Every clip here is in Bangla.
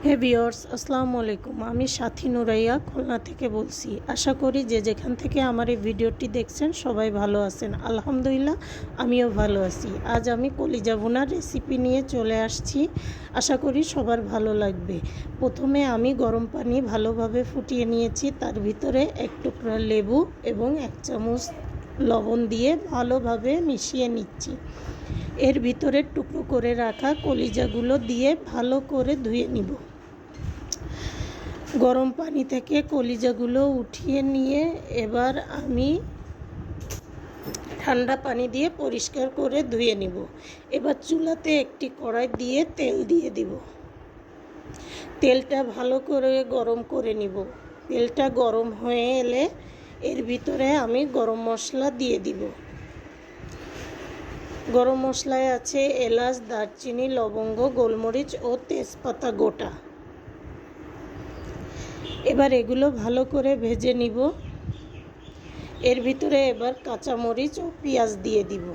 হে ভিউয়ার্স, আসসালামু আলাইকুম। আমি সাথী নুরাইয়া খুলনা থেকে বলছি। আশা করি যে যেখান থেকে আমার এই ভিডিওটি দেখছেন সবাই ভালো আছেন। আলহামদুলিল্লাহ, আমিও ভালো আছি। আজ আমি কলিজা ভুনার রেসিপি নিয়ে চলে আসছি। আশা করি সবার ভালো লাগবে। প্রথমে আমি গরম পানি ভালোভাবে ফুটিয়ে নিয়েছি। তার ভিতরে এক টুকরা লেবু এবং 1 চামচ লবণ দিয়ে ভালোভাবে মিশিয়ে নিচ্ছি। এর ভিতরে টুকরো করে রাখা কলিজাগুলো দিয়ে ভালো করে ধুয়ে নিব। গরম পানি থেকে কলিজাগুলো উঠিয়ে নিয়ে এবার আমি ঠান্ডা পানি দিয়ে পরিষ্কার করে ধুয়ে নিব। এবার চুলাতে একটি কড়াই দিয়ে তেল দিয়ে দিব। তেলটা ভালো করে গরম করে নিব। তেলটা গরম হয়ে এলে এর ভিতরে আমি গরম মশলা দিয়ে দিব। গরম মশলায় আছে এলাচ, দারচিনি, লবঙ্গ, গোলমরিচ ও তেজপাতা গোটা। এবার এগুলো ভালো করে ভেজে নিব। এর ভিতরে এবার কাঁচামরিচ ও পেঁয়াজ দিয়ে দিব।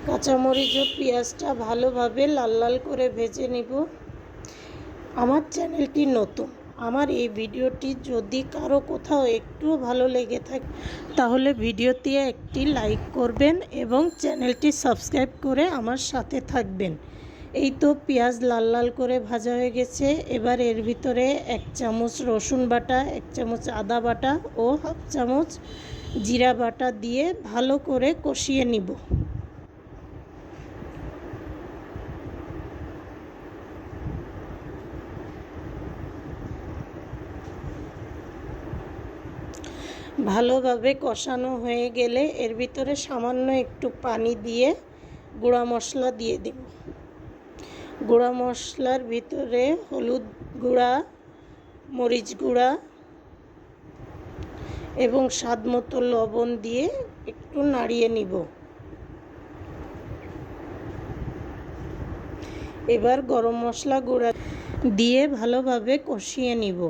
কাঁচামরিচ ও পেঁয়াজটা ভালোভাবে লাল লাল করে ভেজে নিব। আমার চ্যানেলটি নতুন। আমার এই ভিডিওটি যদি কারো কোথাও একটু ভালো লেগে থাকে তাহলে ভিডিওতে একটি লাইক করবেন এবং চ্যানেলটি সাবস্ক্রাইব করে আমার সাথে থাকবেন। এই তো পেঁয়াজ লাল লাল করে ভাজা হয়ে গেছে। এবার এর ভিতরে 1 চামচ রসুন বাটা, 1 চামচ আদা বাটা ও 1/2 চামচ জিরা বাটা দিয়ে ভালো করে কষিয়ে নিব। ভালোভাবে কষানো হয়ে গেলে এর ভিতরে সামান্য একটু পানি দিয়ে গুঁড়া মশলা দিয়ে দেব। গুঁড়া মশলার ভিতরে হলুদ গুঁড়া, মরিচ গুঁড়া এবং স্বাদমতো লবণ দিয়ে একটু নাড়িয়ে নিব। এবার গরম মশলা গুঁড়া দিয়ে ভালোভাবে কষিয়ে নিব।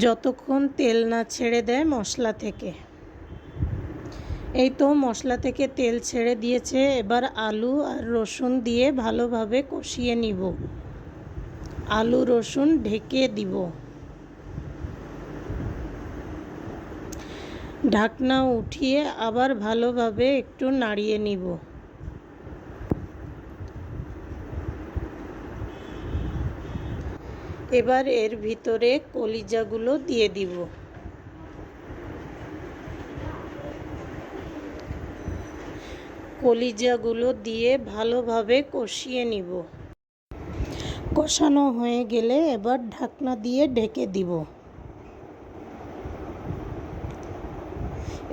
যতক্ষণ তেল না ছেড়ে দেয় মশলা থেকে। এই তো মশলা থেকে তেল ছেড়ে দিয়েছে। এবার আলু আর রসুন দিয়ে ভালোভাবে কষিয়ে নিব। আলু রসুন ঢেকে দিব। ঢাকনা উঠিয়ে আবার ভালোভাবে একটু নাড়িয়ে নিব। এবার এর ভিতরে কলিজাগুলো দিয়ে দিব। কলিজাগুলো দিয়ে ভালোভাবে কষিয়ে নিব। কষানো হয়ে গেলে এবার ঢাকনা দিয়ে ঢেকে দিব।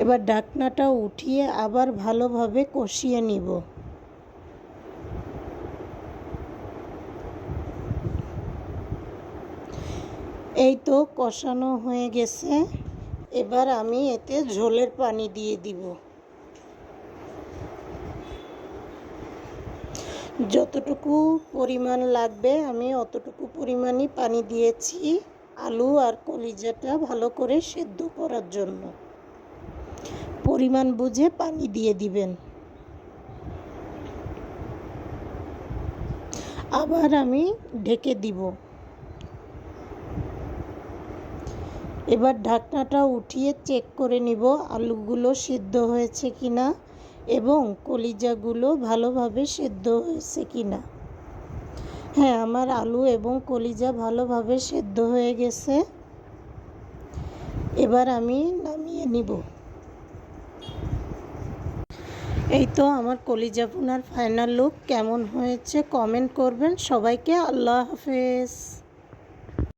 এবার ঢাকনাটা উঠিয়ে আবার ভালোভাবে কষিয়ে নিব। এই তো কষানো হয়ে গেছে। এবার আমি এতে ঝোলের পানি দিয়ে দিব। যতটুকু পরিমাণ লাগবে আমি অতটুকু পরিমাণই পানি দিয়েছি আলু আর কলিজাটা ভালো করে সেদ্ধ করার জন্য। পরিমাণ বুঝে পানি দিয়ে দিবেন। আবার আমি ঢেকে দিব। এবার ঢাকনাটা উঠিয়ে চেক করে নিব আলুগুলো সিদ্ধ হয়েছে কিনা এবং কলিজাগুলো ভালোভাবে সেদ্ধ হয়েছে কিনা। হ্যাঁ, আমার আলু এবং কলিজা ভালোভাবে সেদ্ধ হয়ে গেছে। এবার আমি নামিয়ে নিব। এই তো আমার কলিজা ভুনার ফাইনাল লুক কেমন হয়েছে কমেন্ট করবেন। সবাইকে আল্লাহ হাফেজ।